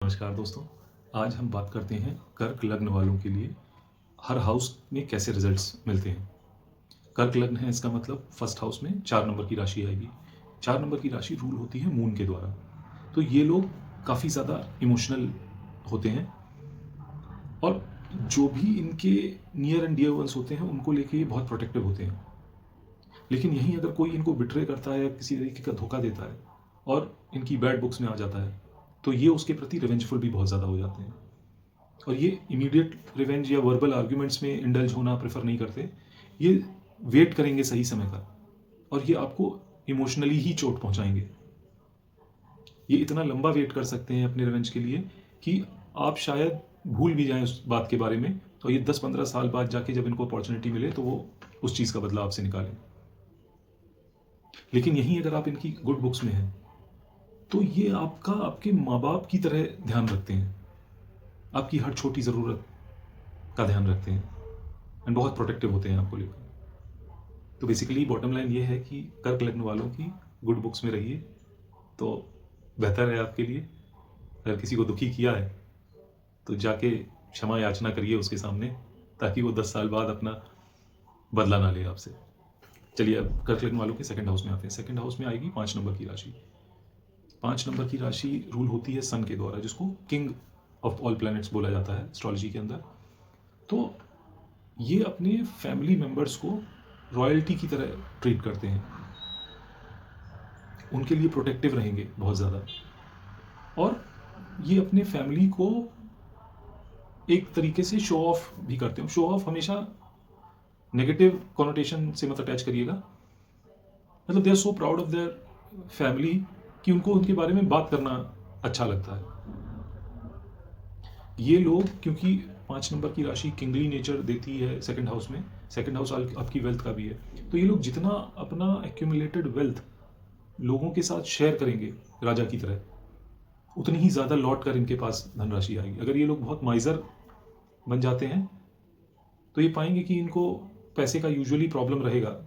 नमस्कार दोस्तों। आज हम बात करते हैं कर्क लग्न वालों के लिए हर हाउस में कैसे रिजल्ट्स मिलते हैं। कर्क लग्न है, इसका मतलब फर्स्ट हाउस में 4 नंबर की राशि आएगी। 4 नंबर की राशि रूल होती है मून के द्वारा। तो ये लोग काफ़ी ज़्यादा इमोशनल होते हैं और जो भी इनके नियर एंड डियर वंस होते हैं उनको लेके ये बहुत प्रोटेक्टिव होते हैं। लेकिन यहीं अगर कोई इनको बिट्रे करता है या किसी तरीके का धोखा देता है और इनकी बैड बुक्स में आ जाता है तो ये उसके प्रति रिवेंजफुल भी बहुत ज़्यादा हो जाते हैं। और ये इमीडिएट रिवेंज या वर्बल आर्ग्यूमेंट्स में इंडल्ज होना प्रेफर नहीं करते। ये वेट करेंगे सही समय का और ये आपको इमोशनली ही चोट पहुंचाएंगे। ये इतना लंबा वेट कर सकते हैं अपने रिवेंज के लिए कि आप शायद भूल भी जाएं उस बात के बारे में और ये 10-15 साल बाद जाके जब इनको अपॉर्चुनिटी मिले तो वो उस चीज़ का बदला आपसे निकालें। लेकिन यहीं अगर आप इनकी गुड बुक्स में हैं तो ये आपके माँ बाप की तरह ध्यान रखते हैं, आपकी हर छोटी ज़रूरत का ध्यान रखते हैं एंड बहुत प्रोटेक्टिव होते हैं आपको लेकर। तो बेसिकली बॉटम लाइन ये है कि कर्क लग्न वालों की गुड बुक्स में रहिए तो बेहतर है आपके लिए। अगर किसी को दुखी किया है तो जाके क्षमा याचना करिए उसके सामने, ताकि वो 10 साल बाद अपना बदला ना ले आपसे। चलिए अब कर्क लग्न वालों के सेकंड हाउस में आते हैं। सेकंड हाउस में आएगी 5 नंबर की राशि। 5 नंबर की राशि रूल होती है सन के द्वारा, जिसको किंग ऑफ ऑल प्लैनेट्स बोला जाता है एस्ट्रोलॉजी के अंदर। तो ये अपने फैमिली मेंबर्स को रॉयल्टी की तरह ट्रीट करते हैं, उनके लिए प्रोटेक्टिव रहेंगे बहुत ज़्यादा। और ये अपने फैमिली को एक तरीके से शो ऑफ भी करते हैं। शो ऑफ हमेशा नेगेटिव कॉनोटेशन से मत अटैच करिएगा, मतलब they are so proud of their family कि उनको उनके बारे में बात करना अच्छा लगता है। ये लोग, क्योंकि 5 नंबर की राशि किंगली नेचर देती है सेकंड हाउस में, सेकंड हाउस आपकी वेल्थ का भी है, तो ये लोग जितना अपना एक्यूमुलेटेड वेल्थ लोगों के साथ शेयर करेंगे राजा की तरह, उतनी ही ज़्यादा लौट कर इनके पास धनराशि आएगी। अगर ये लोग बहुत माइजर बन जाते हैं तो ये पाएंगे कि इनको पैसे का यूजुअली प्रॉब्लम रहेगा।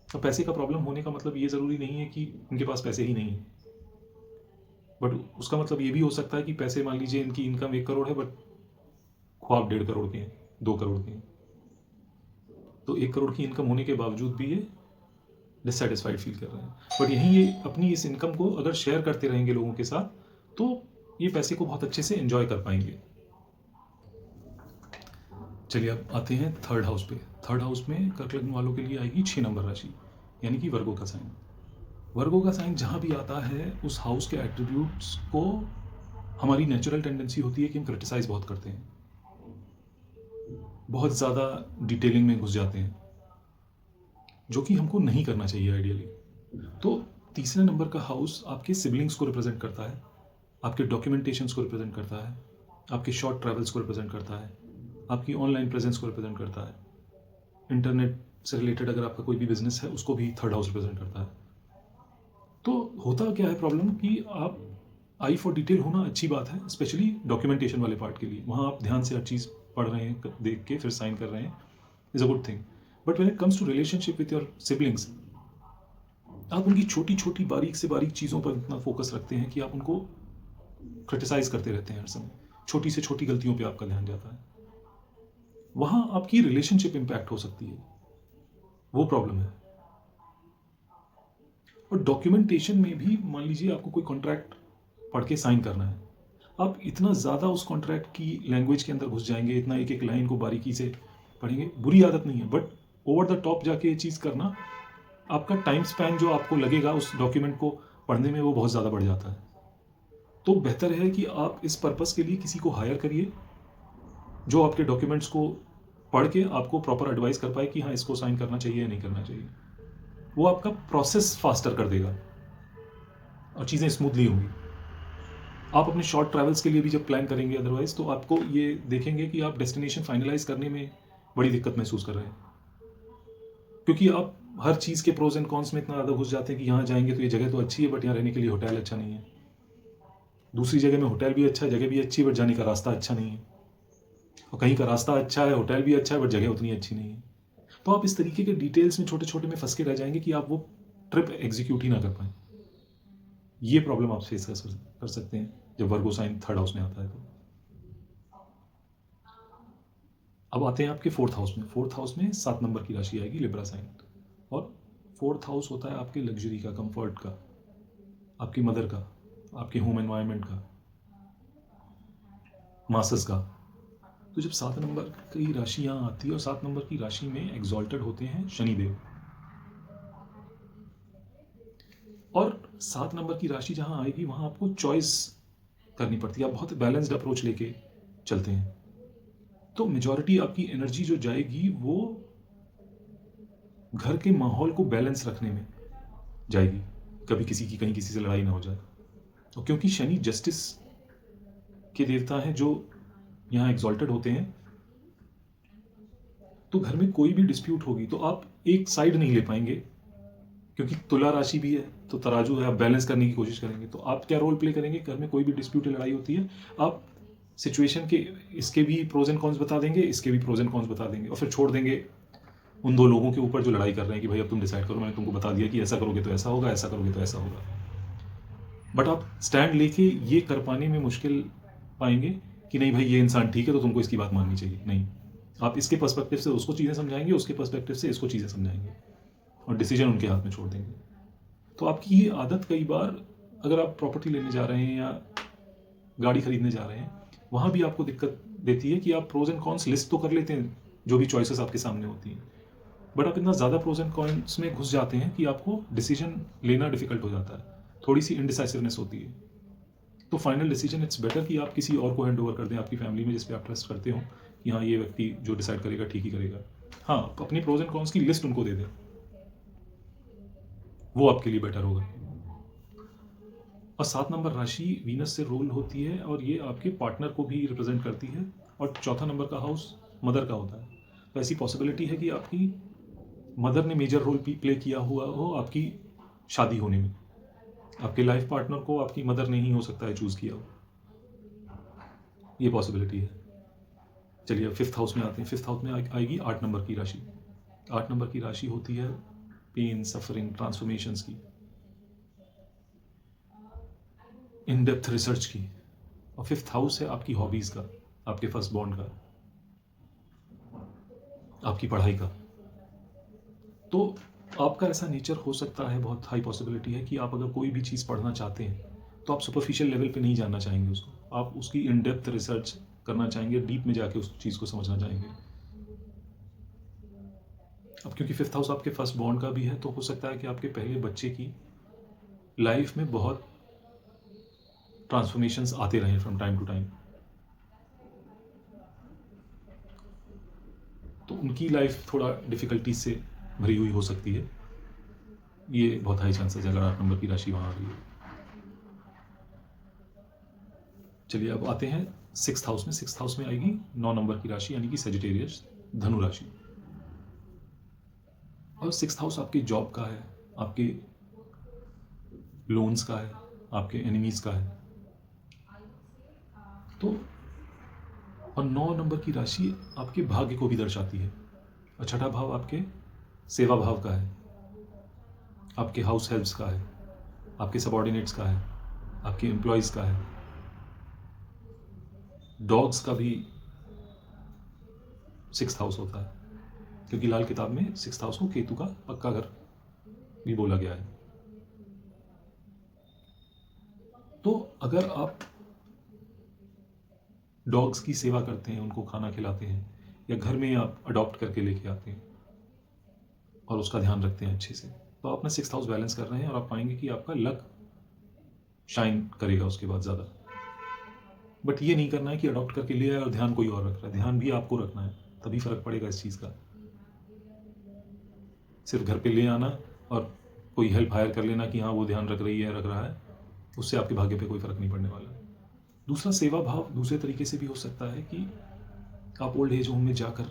और पैसे का प्रॉब्लम होने का मतलब ये ज़रूरी नहीं है कि इनके पास पैसे ही नहीं है, बट उसका मतलब ये भी हो सकता है कि पैसे, मान लीजिए इनकी इनकम 1 करोड़ है बट ख्वाब 1.5 करोड़ के हैं, 2 करोड़ के हैं। तो 1 करोड़ की इनकम होने के बावजूद भी ये डिससेटिस्फाइड फील कर रहे हैं। बट यहीं ये अपनी इस इनकम को अगर शेयर करते रहेंगे लोगों के साथ तो ये पैसे को बहुत अच्छे से एंजॉय कर पाएंगे। चलिए अब आते हैं थर्ड हाउस पे। थर्ड हाउस में कर्क लग्न वालों के लिए आएगी 6 नंबर राशि, यानी कि वर्गो का साइन। वर्गो का साइन जहाँ भी आता है उस हाउस के एट्रीब्यूट्स को, हमारी नेचुरल टेंडेंसी होती है कि हम क्रिटिसाइज बहुत करते हैं, बहुत ज़्यादा डिटेलिंग में घुस जाते हैं, जो कि हमको नहीं करना चाहिए आइडियली। तो तीसरे नंबर का हाउस आपके सिबलिंग्स को रिप्रेजेंट करता है, आपके डॉक्यूमेंटेशंस को रिप्रेजेंट करता है, आपके शॉर्ट ट्रैवल्स को रिप्रेजेंट करता है, आपकी ऑनलाइन प्रेजेंस को रिप्रेजेंट करता है, इंटरनेट से रिलेटेड अगर आपका कोई भी बिजनेस है उसको भी थर्ड हाउस रिप्रेजेंट करता है। तो होता क्या है प्रॉब्लम कि आप आई फॉर डिटेल होना अच्छी बात है, स्पेशली डॉक्यूमेंटेशन वाले पार्ट के लिए। वहाँ आप ध्यान से हर चीज़ पढ़ रहे हैं, देख के फिर साइन कर रहे हैं, is a good thing. But when it comes to relationship with your siblings, आप उनकी छोटी छोटी बारीक से बारीक चीज़ों पर इतना फोकस रखते हैं कि आप उनको क्रिटिसाइज करते रहते हैं हर समय। छोटी से छोटी गलतियों पे आपका ध्यान जाता है, वहाँ आपकी रिलेशनशिप इम्पैक्ट हो सकती है, वो प्रॉब्लम है। और डॉक्यूमेंटेशन में भी मान लीजिए आपको कोई कॉन्ट्रैक्ट पढ़ के साइन करना है, आप इतना ज़्यादा उस कॉन्ट्रैक्ट की लैंग्वेज के अंदर घुस जाएंगे, इतना एक एक लाइन को बारीकी से पढ़ेंगे। बुरी आदत नहीं है, बट ओवर द टॉप जाके ये चीज़ करना, आपका टाइम स्पैन जो आपको लगेगा उस डॉक्यूमेंट को पढ़ने में वो बहुत ज़्यादा बढ़ जाता है। तो बेहतर है कि आप इस पर्पज़ के लिए किसी को हायर करिए जो आपके डॉक्यूमेंट्स को पढ़ के आपको प्रॉपर एडवाइस कर पाए कि हाँ इसको साइन करना चाहिए या नहीं करना चाहिए। वो आपका प्रोसेस फास्टर कर देगा और चीज़ें स्मूथली होंगी। आप अपने शॉर्ट ट्रैवल्स के लिए भी जब प्लान करेंगे अदरवाइज, तो आपको ये देखेंगे कि आप डेस्टिनेशन फाइनलाइज करने में बड़ी दिक्कत महसूस कर रहे हैं, क्योंकि आप हर चीज़ के प्रोज एंड कॉन्स में इतना ज़्यादा घुस जाते हैं कि यहाँ जाएंगे तो ये जगह तो अच्छी है बट यहाँ रहने के लिए होटल अच्छा नहीं है, दूसरी जगह में होटल भी अच्छा है, जगह भी अच्छी है बट जाने का रास्ता अच्छा नहीं है, और कहीं का रास्ता अच्छा है, होटल भी अच्छा है बट जगह उतनी अच्छी नहीं है। तो आप इस तरीके के डिटेल्स में छोटे छोटे में फंस के रह जाएंगे कि आप वो ट्रिप एग्जीक्यूट ही ना कर पाएँ। ये प्रॉब्लम आप फेस कर सकते हैं। जब वर्गो साइन थर्ड हाउस में आता है तो। अब आते हैं आपके फोर्थ हाउस में। फोर्थ हाउस में 7 नंबर की राशि आएगी, लिब्रा साइन। और फोर्थ हाउस होता है आपके लग्जरी का, कंफर्ट का, आपकी मदर का, आपके होम एनवायरनमेंट का, मासस का। तो जब 7 नंबर की राशि यहाँ आती है और 7 नंबर की राशि में एग्जॉल्टेड होते हैं शनिदेव, और 7 नंबर की राशि जहाँ आएगी वहाँ आपको चॉइस करनी पड़ती है। आप बहुत बैलेंस्ड अप्रोच लेके चलते हैं, तो मेजॉरिटी आपकी एनर्जी जो जाएगी वो घर के माहौल को बैलेंस रखने में जाएगी, कभी किसी की कहीं किसी से लड़ाई ना हो जाए। और क्योंकि शनि जस्टिस के देवता हैं जो यहाँ एग्जॉल्टेड होते हैं, तो घर में कोई भी डिस्प्यूट होगी तो आप एक साइड नहीं ले पाएंगे, क्योंकि तुला राशि भी है तो तराजू है, आप बैलेंस करने की कोशिश करेंगे। तो आप क्या रोल प्ले करेंगे, घर में कोई भी डिस्प्यूट या लड़ाई होती है, आप सिचुएशन के इसके भी प्रोज एंड कॉन्स बता देंगे, इसके भी प्रोज एंड कॉन्स बता देंगे, और फिर छोड़ देंगे उन दो लोगों के ऊपर जो लड़ाई कर रहे हैं कि भाई अब तुम डिसाइड करो, मैंने तुमको बता दिया कि ऐसा करोगे तो ऐसा होगा, ऐसा करोगे तो ऐसा होगा। बट आप स्टैंड लेके ये कर पाने में मुश्किल पाएंगे कि नहीं भाई ये इंसान ठीक है तो तुमको इसकी बात माननी चाहिए। नहीं, आप इसके पर्सपेक्टिव से उसको चीज़ें समझाएंगे, उसके पर्सपेक्टिव से इसको चीज़ें समझाएंगे, और डिसीजन उनके हाथ में छोड़ देंगे। तो आपकी ये आदत कई बार, अगर आप प्रॉपर्टी लेने जा रहे हैं या गाड़ी खरीदने जा रहे हैं, वहाँ भी आपको दिक्कत देती है कि आप प्रोज एंड कॉन्स लिस्ट तो कर लेते हैं जो भी चॉइसेस आपके सामने होती हैं, बट आप इतना ज़्यादा प्रोज एंड कॉन्स में घुस जाते हैं कि आपको डिसीजन लेना डिफिकल्ट हो जाता है, थोड़ी सी इनडिसाइसिवनेस होती है। तो फाइनल डिसीजन इट्स बेटर कि आप किसी और को हैंड ओवर कर दें, आपकी फैमिली में जिस पे आप ट्रस्ट करते हो कि हाँ ये व्यक्ति जो डिसाइड करेगा ठीक ही करेगा। हाँ, अपनी प्रोज एंड कॉन्स की लिस्ट उनको दे दें, वो आपके लिए बेटर होगा। और 7 नंबर राशि वीनस से रूल होती है और ये आपके पार्टनर को भी रिप्रेजेंट करती है, और चौथा नंबर का हाउस मदर का होता है। तो ऐसी पॉसिबिलिटी है कि आपकी मदर ने मेजर रोल प्ले किया हुआ हो आपकी शादी होने में, आपके लाइफ पार्टनर को आपकी मदर ने ही हो सकता है चूज किया हो, ये पॉसिबिलिटी है। चलिए अब 5th हाउस में आते हैं। 5th हाउस में आएगी 8 नंबर की राशि। 8 नंबर की राशि होती है पेन, सफरिंग, ट्रांसफॉर्मेशंस की, इन डेप्थ रिसर्च की। और 5th हाउस है आपकी हॉबीज का, आपके फर्स्ट बॉन्ड का, आपकी पढ़ाई का। तो आपका ऐसा नेचर हो सकता है, बहुत हाई पॉसिबिलिटी है कि आप अगर कोई भी चीज़ पढ़ना चाहते हैं तो आप सुपरफिशियल लेवल पे नहीं जानना चाहेंगे उसको, आप उसकी इन डेप्थ रिसर्च करना चाहेंगे, डीप में जाके उस चीज़ को समझना चाहेंगे। अब क्योंकि 5th हाउस आपके फर्स्ट बॉन्ड का भी है, तो हो सकता है कि आपके पहले बच्चे की लाइफ में बहुत ट्रांसफॉर्मेशंस आते रहें फ्रॉम टाइम टू टाइम, तो उनकी लाइफ थोड़ा डिफिकल्टीज से भरी हुई हो सकती है। ये बहुत हाई चांसेस है अगर 8 नंबर की राशि वहाँ आ रही है। चलिए अब आते हैं 6th हाउस में। 6th हाउस में आएगी 9 नंबर की राशि, यानी कि सेजिटेरियस, धनु राशि। और 6th हाउस आपके जॉब का है, आपके लोन्स का है, आपके एनिमीज का है। तो और 9 नंबर की राशि आपके भाग्य को भी दर्शाती है, और छठा भाव आपके सेवा भाव का है, आपके हाउस हेल्प्स का है, आपके सबॉर्डिनेट्स का है, आपके एम्प्लॉयज का है, डॉग्स का भी 6th हाउस होता है, क्योंकि लाल किताब में 6th हाउस को केतु का पक्का घर भी बोला गया है। तो अगर आप डॉग्स की सेवा करते हैं, उनको खाना खिलाते हैं, या घर में आप अडॉप्ट करके लेके आते हैं और उसका ध्यान रखते हैं अच्छे से, तो आप अपना 6th हाउस बैलेंस कर रहे हैं, और आप पाएंगे कि आपका लक शाइन करेगा उसके बाद ज़्यादा। बट ये नहीं करना है कि अडॉप्ट करके ले आए और ध्यान कोई और रख रहा है, ध्यान भी आपको रखना है, तभी फर्क पड़ेगा इस चीज़ का। सिर्फ घर पे ले आना और कोई हेल्प हायर कर लेना कि हाँ वो ध्यान रख रही है, रख रहा है, उससे आपके भाग्य पे कोई फर्क नहीं पड़ने वाला। दूसरा, सेवा भाव दूसरे तरीके से भी हो सकता है कि आप ओल्ड एज होम में जाकर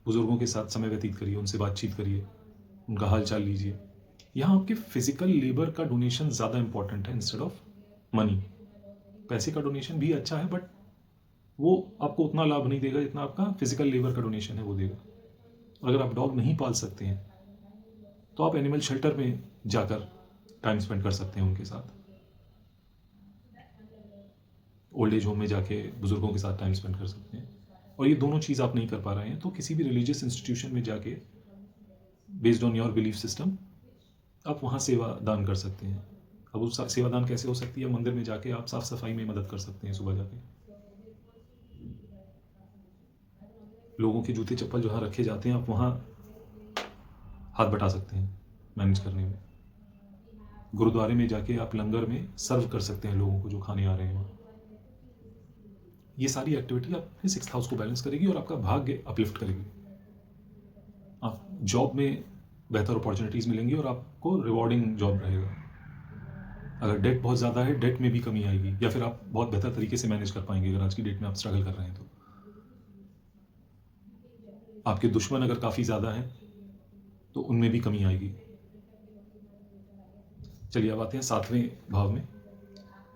बुजुर्गों के साथ समय व्यतीत करिए, उनसे बातचीत करिए, उनका हाल चाल लीजिए। यहाँ आपके फिजिकल लेबर का डोनेशन ज़्यादा इंपॉर्टेंट है इंस्टेड ऑफ मनी। पैसे का डोनेशन भी अच्छा है, बट वो आपको उतना लाभ नहीं देगा जितना आपका फिजिकल लेबर का डोनेशन है वो देगा। अगर आप डॉग नहीं पाल सकते हैं तो आप एनिमल शेल्टर में जाकर टाइम स्पेंड कर सकते हैं उनके साथ। ओल्ड एज होम में जाके बुज़ुर्गों के साथ टाइम स्पेंड कर सकते हैं। और ये दोनों चीज़ आप नहीं कर पा रहे हैं तो किसी भी रिलीजियस इंस्टीट्यूशन में जाके based on your belief system आप वहाँ सेवा दान कर सकते हैं। अब उस सेवा दान कैसे हो सकती है? मंदिर में जाके आप साफ सफाई में मदद कर सकते हैं। सुबह जाके लोगों के जूते चप्पल जहाँ रखे जाते हैं आप वहाँ हाथ बटा सकते हैं मैनेज करने में। गुरुद्वारे में जाके आप लंगर में सर्व कर सकते हैं लोगों को जो खाने आ रहे हैं वहाँ। ये सारी एक्टिविटी अपने 6th हाउस को बैलेंस करेगी और आपका भाग्य अपलिफ्ट करेगी। आप जॉब में बेहतर अपॉर्चुनिटीज़ मिलेंगी और आपको रिवॉर्डिंग जॉब रहेगा। अगर डेट बहुत ज़्यादा है, डेट में भी कमी आएगी, या फिर आप बहुत बेहतर तरीके से मैनेज कर पाएंगे अगर आज की डेट में आप स्ट्रगल कर रहे हैं तो। आपके दुश्मन अगर काफ़ी ज़्यादा हैं तो उनमें भी कमी आएगी। चलिए अब आते हैं 7वें भाव में।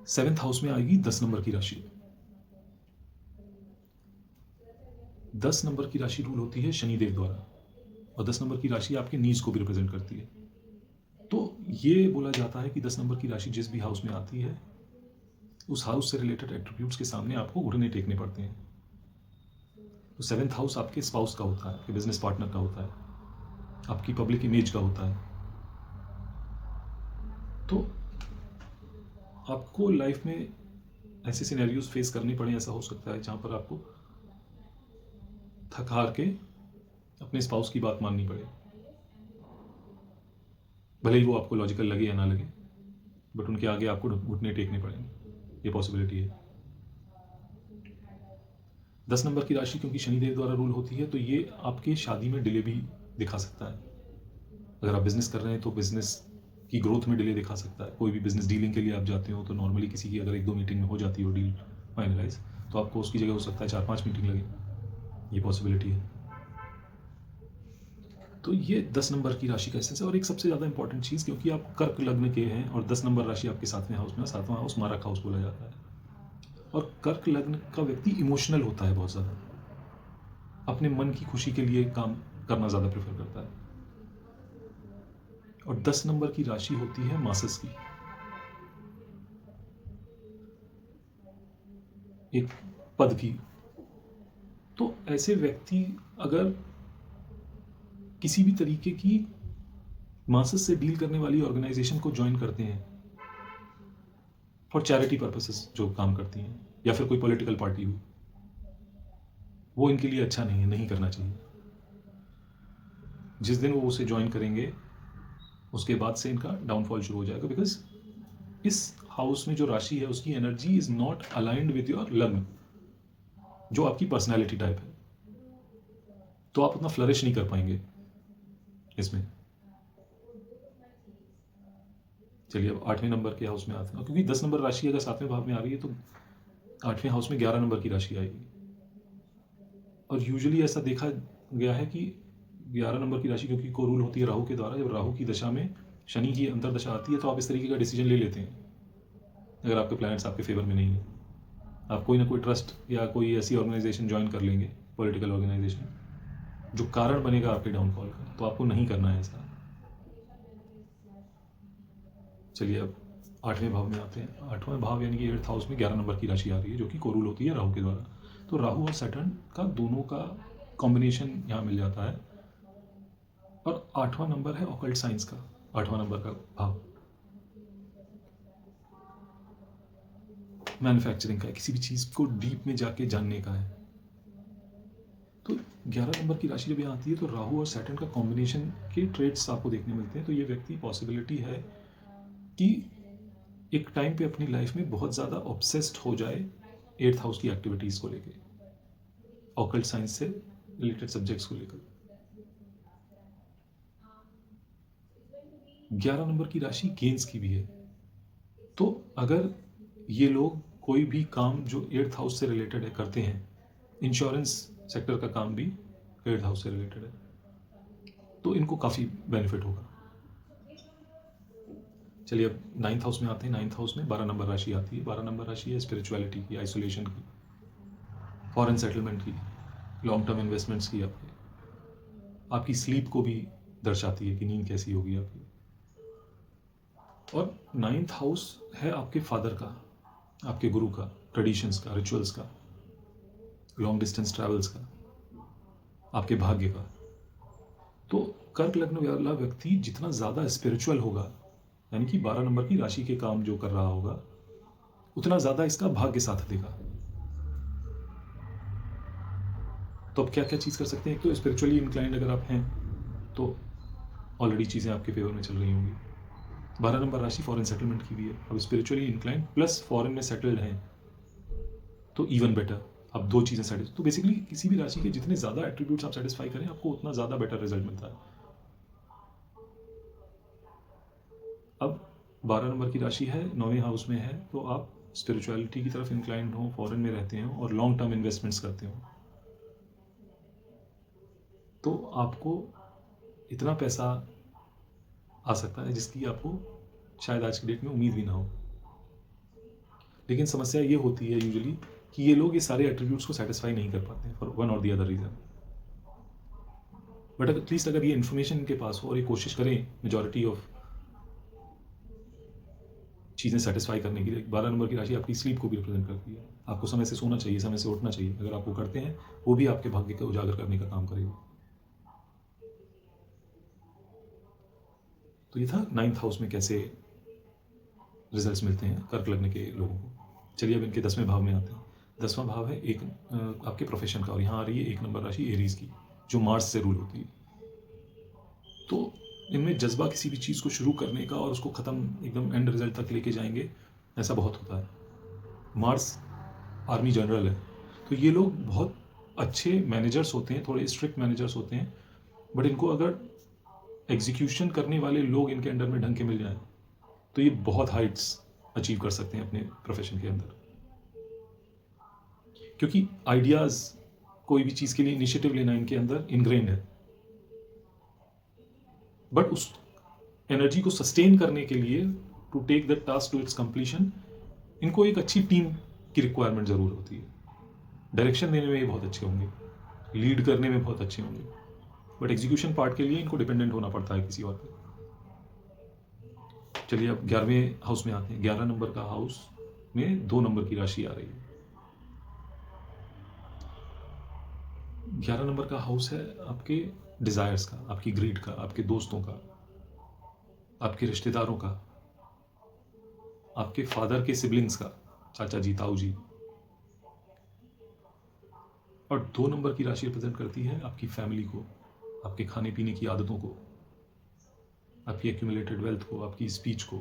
7th हाउस में आएगी 10 नंबर की राशि। 10 नंबर की राशि रूल होती है शनिदेव द्वारा, और 10 नंबर की राशि आपके नीज को भी रिप्रेजेंट करती है। तो ये बोला जाता है कि 10 नंबर की राशि जिस भी हाउस में आती है उस हाउस से रिलेटेड एट्रीब्यूट्स के सामने आपको घुटने टेकने पड़ते हैं। तो 7th हाउस आपके स्पाउस का होता है, आपके बिजनेस पार्टनर का होता है, आपकी पब्लिक इमेज का होता है। तो आपको लाइफ में ऐसे सिनेरियोज फेस करने पड़े, ऐसा हो सकता है जहाँ पर आपको थक हार के अपने स्पाउस की बात माननी पड़े, भले ही वो आपको लॉजिकल लगे या ना लगे, बट उनके आगे आपको घुटने टेकने पड़ेंगे। ये पॉसिबिलिटी है। 10 नंबर की राशि क्योंकि शनिदेव द्वारा रूल होती है तो ये आपके शादी में डिले भी दिखा सकता है। अगर आप बिजनेस कर रहे हैं तो बिजनेस की ग्रोथ में डिले दिखा सकता है। कोई भी बिजनेस डीलिंग के लिए आप जाते हो तो नॉर्मली किसी की अगर 1-2 मीटिंग में हो जाती हो डील फाइनलाइज, तो आपको उसकी जगह हो सकता है 4-5 मीटिंग लगे। ये पॉसिबिलिटी है। तो ये 10 नंबर की राशि का एसेंस है। और एक सबसे ज़्यादा इंपॉर्टेंट चीज़, क्योंकि आप कर्क लग्न के हैं और 10 नंबर राशि आपके 7वें हाउस में, 7वां हाउस मारक हाउस बोला जाता है, और कर्क लग्न का व्यक्ति इमोशनल होता है बहुत ज़्यादा, अपने मन की खुशी के लिए काम करना ज़्यादा प्रेफर करता है। और 10 नंबर की राशि होती है मासस की, एक पद की। तो ऐसे व्यक्ति अगर किसी भी तरीके की मासस से डील करने वाली ऑर्गेनाइजेशन को ज्वाइन करते हैं फॉर चैरिटी पर्पसेस, जो काम करती हैं, या फिर कोई पॉलिटिकल पार्टी हो, वो इनके लिए अच्छा नहीं है, नहीं करना चाहिए। जिस दिन वो उसे ज्वाइन करेंगे उसके बाद से इनका डाउनफॉल शुरू हो जाएगा, बिकॉज इस हाउस में जो राशि है उसकी energy is not aligned with your लग्न, जो आपकी पर्सनैलिटी टाइप है। तो आप उतना फ्लरिश नहीं कर पाएंगे इसमें। चलिए अब 8वें नंबर के हाउस में आते हैं, क्योंकि 10 नंबर राशि अगर 7वें भाव में आ रही है तो 8वें हाउस में 11 नंबर की राशि आएगी। और यूजुअली ऐसा देखा गया है कि 11 नंबर की राशि क्योंकि को रूल होती है राहु के द्वारा, जब राहु की दशा में शनि की अंतरदशा आती है तो आप इस तरीके का डिसीजन ले लेते हैं अगर आपके प्लैनेट्स आपके फेवर में नहीं है। आप कोई ना कोई ट्रस्ट या कोई ऐसी ऑर्गेनाइजेशन ज्वाइन कर लेंगे, पॉलिटिकल ऑर्गेनाइजेशन, जो कारण बनेगा आपके डाउनफॉल का। तो आपको नहीं करना है ऐसा। चलिए अब 8वें भाव में आते हैं। 8वां भाव यानी कि 8th हाउस में 11 नंबर की राशि आ रही है, जो कि को रूल होती है राहु के द्वारा। तो राहु और सैटर्न का दोनों का कॉम्बिनेशन यहाँ मिल जाता है। और 8वां नंबर है ऑकल्ट साइंस का, 8वां नंबर का भाव मैन्युफैक्चरिंग का है, किसी भी चीज़ को डीप में जाके जानने का है। तो 11 नंबर की राशि जब यहाँ आती है तो राहु और सैटर्न का कॉम्बिनेशन के ट्रेड्स आपको देखने मिलते हैं। तो ये व्यक्ति पॉसिबिलिटी है कि एक टाइम पे अपनी लाइफ में बहुत ज़्यादा ऑब्सेस्ड हो जाए 8th हाउस की एक्टिविटीज़ को लेके, ऑकल्ट साइंस से रिलेटेड सब्जेक्ट्स को लेकर। 11 नंबर की राशि गेंस की भी है। तो अगर ये लोग कोई भी काम जो 8th हाउस से रिलेटेड है करते हैं, इंश्योरेंस सेक्टर का काम भी 8th हाउस से रिलेटेड है, तो इनको काफ़ी बेनिफिट होगा। चलिए अब 9th हाउस में आते हैं। 9th हाउस में 12 नंबर राशि आती है। 12 नंबर राशि है स्पिरिचुअलिटी की, आइसोलेशन की, फॉरेन सेटलमेंट की, लॉन्ग टर्म इन्वेस्टमेंट्स की, आपकी स्लीप को भी दर्शाती है कि नींद कैसी होगी आपकी। और 9th हाउस है आपके फादर का, आपके गुरु का, ट्रेडिशंस का, रिचुअल्स का, लॉन्ग डिस्टेंस ट्रैवल्स का, आपके भाग्य का। तो कर्क लग्न वाला व्यक्ति जितना ज़्यादा स्पिरिचुअल होगा, यानी कि 12 नंबर की राशि के काम जो कर रहा होगा, उतना ज़्यादा इसका भाग्य साथ देगा। तो अब क्या क्या चीज़ कर सकते हैं? एक तो स्पिरिचुअली इंक्लाइंड अगर आप हैं तो ऑलरेडी चीज़ें आपके फेवर में चल रही होंगी। 12 नंबर राशि फॉरेन सेटलमेंट की भी है। अब स्पिरिचुअली इंक्लाइंड प्लस फॉरेन में सेटल्ड हैं तो इवन बेटर। अब दो चीज़ें सेटिस्फाई, तो बेसिकली किसी भी राशि के जितने ज़्यादा एट्रीब्यूट्स आप सेटिस्फाई करें, आपको उतना ज़्यादा बेटर रिजल्ट मिलता है। अब 12 नंबर की राशि है, 9वें हाउस में है, तो आप स्पिरिचुअलिटी की तरफ इंक्लाइंड हो, फॉरेन में रहते हो और लॉन्ग टर्म इन्वेस्टमेंट्स करते हो, तो आपको इतना पैसा आ सकता है जिसकी आपको शायद आज की डेट में उम्मीद भी ना हो। लेकिन समस्या ये होती है यूजुअली कि ये लोग ये सारे एट्रीब्यूट्स को सेटिस्फाई नहीं कर पाते हैं फॉर वन और the other reason. But at least अगर ये इन्फॉर्मेशन इनके पास हो और ये कोशिश करें मेजॉरिटी ऑफ चीज़ें सेटिस्फाई करने के लिए। 12 नंबर की राशि आपकी स्लीप को भी रिप्रेजेंट करती है। आपको समय से सोना चाहिए, समय से उठना चाहिए। अगर आपको करते हैं, वो भी आपके भाग्य को उजागर करने का काम करेगा। तो ये था 9th हाउस में कैसे रिजल्ट्स मिलते हैं कर्क लग्न के लोगों को। चलिए अब इनके 10वें भाव में आते हैं। 10वां भाव है एक आपके प्रोफेशन का, और यहाँ आ रही है 1 नंबर राशि एरीज की, जो मार्स से रूल होती है। तो इनमें जज्बा किसी भी चीज़ को शुरू करने का और उसको ख़त्म एकदम एंड रिजल्ट तक लेके जाएंगे, ऐसा बहुत होता है। मार्स आर्मी जनरल है, तो ये लोग बहुत अच्छे मैनेजर्स होते हैं, थोड़े स्ट्रिक्ट मैनेजर्स होते हैं। बट इनको अगर एग्जीक्यूशन करने वाले लोग इनके अंडर में ढंग के मिल जाएं तो ये बहुत हाइट्स अचीव कर सकते हैं अपने प्रोफेशन के अंदर। क्योंकि आइडियाज़, कोई भी चीज़ के लिए इनिशिएटिव लेना इनके अंदर इनग्रेन्ड है। बट उस एनर्जी को सस्टेन करने के लिए, to take the task to its completion, इनको एक अच्छी टीम की रिक्वायरमेंट ज़रूर होती है। डायरेक्शन देने में ये बहुत अच्छे होंगे, लीड करने में बहुत अच्छे होंगे, बट एग्जीक्यूशन पार्ट के लिए इनको डिपेंडेंट होना पड़ता है किसी और पे। चलिए अब 11वें हाउस में आते हैं। 11 नंबर का हाउस में 2 नंबर की राशि आ रही है। 11 नंबर का हाउस है आपके डिज़ायर्स का, आपकी ग्रीड का, आपके दोस्तों का, आपके रिश्तेदारों का, आपके फादर के सिबलिंग्स का, चाचा जी, ताऊ जी। और 2 नंबर की राशि रिप्रेजेंट करती है आपकी फैमिली को, आपके खाने पीने की आदतों को, आपकी एक्यूमुलेटेड वेल्थ को, आपकी स्पीच को।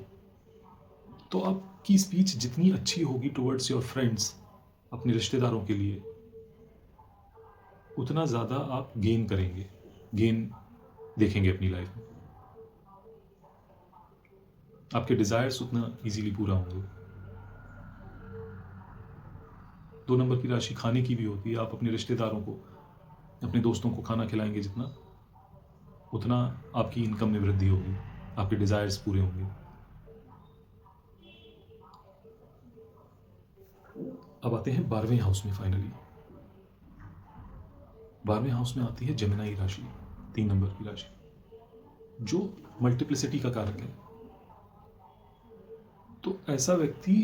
तो आपकी स्पीच जितनी अच्छी होगी टुवर्ड्स योर फ्रेंड्स, अपने रिश्तेदारों के लिए, उतना ज़्यादा आप गेन करेंगे, गेन देखेंगे अपनी लाइफ में। आपके डिज़ायर्स उतना इजीली पूरा होंगे। 2 नंबर की राशि खाने की भी होती है। आप अपने रिश्तेदारों को, अपने दोस्तों को खाना खिलाएंगे जितना, उतना आपकी इनकम में वृद्धि होगी, आपके डिज़ायर्स पूरे होंगे। अब आते हैं 12वें हाउस में। फाइनली 12वें हाउस में आती है जेमिनी राशि, 3 नंबर की राशि, जो मल्टीप्लिसिटी का कारक है। तो ऐसा व्यक्ति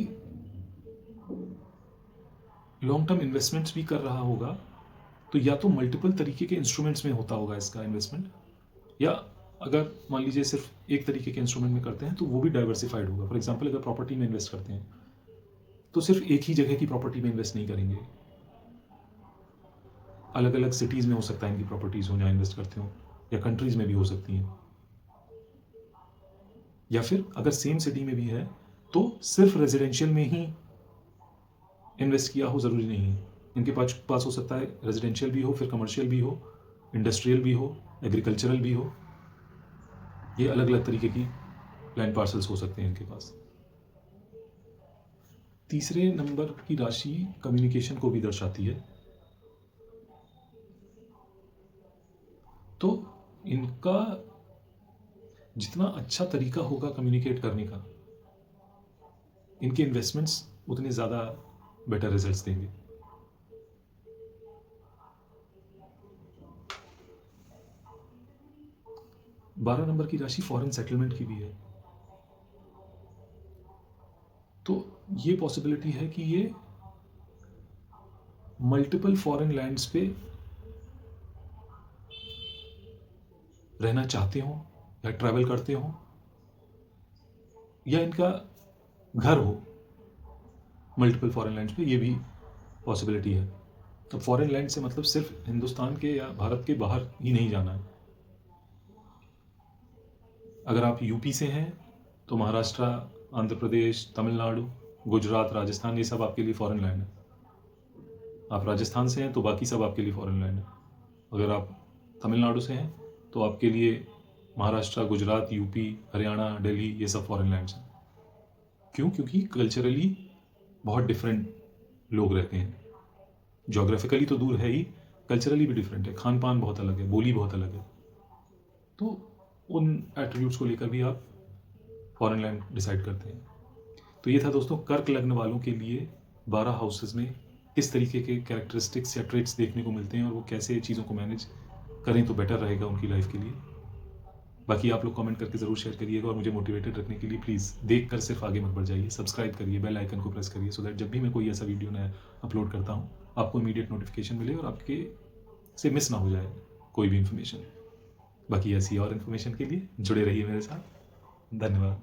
लॉन्ग टर्म इन्वेस्टमेंट्स भी कर रहा होगा, तो या तो मल्टीपल तरीके के इंस्ट्रूमेंट्स में होता होगा इसका इन्वेस्टमेंट, या अगर मान लीजिए सिर्फ एक तरीके के इंस्ट्रूमेंट में करते हैं तो वो भी डाइवर्सिफाइड होगा। फॉर एग्जांपल अगर प्रॉपर्टी में इन्वेस्ट करते हैं तो सिर्फ एक ही जगह की प्रॉपर्टी में इन्वेस्ट नहीं करेंगे, अलग अलग सिटीज़ में हो सकता है इनकी प्रॉपर्टीज़ हो जहाँ इन्वेस्ट करते हो, या कंट्रीज़ में भी हो सकती हैं, या फिर अगर सेम सिटी में भी है तो सिर्फ रेजिडेंशियल में ही इन्वेस्ट किया हो, ज़रूरी नहीं है। इनके पास हो सकता है रेजिडेंशियल भी हो, फिर कमर्शियल भी हो, इंडस्ट्रियल भी हो, एग्रीकल्चरल भी हो। ये अलग अलग तरीके की लैंड पार्सल्स हो सकते हैं इनके पास। तीसरे नंबर की राशि कम्युनिकेशन को भी दर्शाती है। तो इनका जितना अच्छा तरीका होगा कम्युनिकेट करने का, इनके इन्वेस्टमेंट्स उतने ज़्यादा बेटर रिजल्ट्स देंगे। बारह नंबर की राशि फॉरेन सेटलमेंट की भी है, तो ये पॉसिबिलिटी है कि ये मल्टीपल फॉरेन लैंड्स पे रहना चाहते हो या ट्रैवल करते हो या इनका घर हो मल्टीपल फॉरेन लैंड्स पे, ये भी पॉसिबिलिटी है। तो फॉरेन लैंड से मतलब सिर्फ हिंदुस्तान के या भारत के बाहर ही नहीं जाना है। अगर आप यूपी से हैं तो महाराष्ट्र, आंध्र प्रदेश, तमिलनाडु, गुजरात, राजस्थान, ये सब आपके लिए फॉरेन लैंड है। आप राजस्थान से हैं तो बाकी सब आपके लिए फॉरेन लैंड है। अगर आप तमिलनाडु से हैं तो आपके लिए महाराष्ट्र, गुजरात, यूपी, हरियाणा, दिल्ली, ये सब फॉरेन लैंड्स हैं। क्यों? क्योंकि कल्चरली बहुत डिफरेंट लोग रहते हैं। जोग्राफिकली तो दूर है ही, कल्चरली भी डिफरेंट है, खान पान बहुत अलग है, बोली बहुत अलग है। तो उन एट्रीब्यूट्स को लेकर भी आप फॉरेन लैंड डिसाइड करते हैं। तो ये था दोस्तों कर्क लग्न वालों के लिए 12 हाउसेस में किस तरीके के कैरेक्टरिस्टिक्स या ट्रेट्स देखने को मिलते हैं और वो कैसे चीज़ों को मैनेज करें तो बेटर रहेगा उनकी लाइफ के लिए। बाकी आप लोग कमेंट करके ज़रूर शेयर करिएगा और मुझे मोटिवेटेड रखने के लिए प्लीज़ देख कर सिर्फ आगे मत बढ़ जाइए, सब्सक्राइब करिए, बेल आइकन को प्रेस करिए, सो दैट जब भी मैं कोई ऐसा वीडियो नया अपलोड करता हूँ आपको इमीडिएट नोटिफिकेशन मिले और आपके से मिस ना हो जाए कोई भी इन्फॉर्मेशन। बाकी ऐसी और इन्फॉर्मेशन के लिए जुड़े रहिए मेरे साथ। धन्यवाद।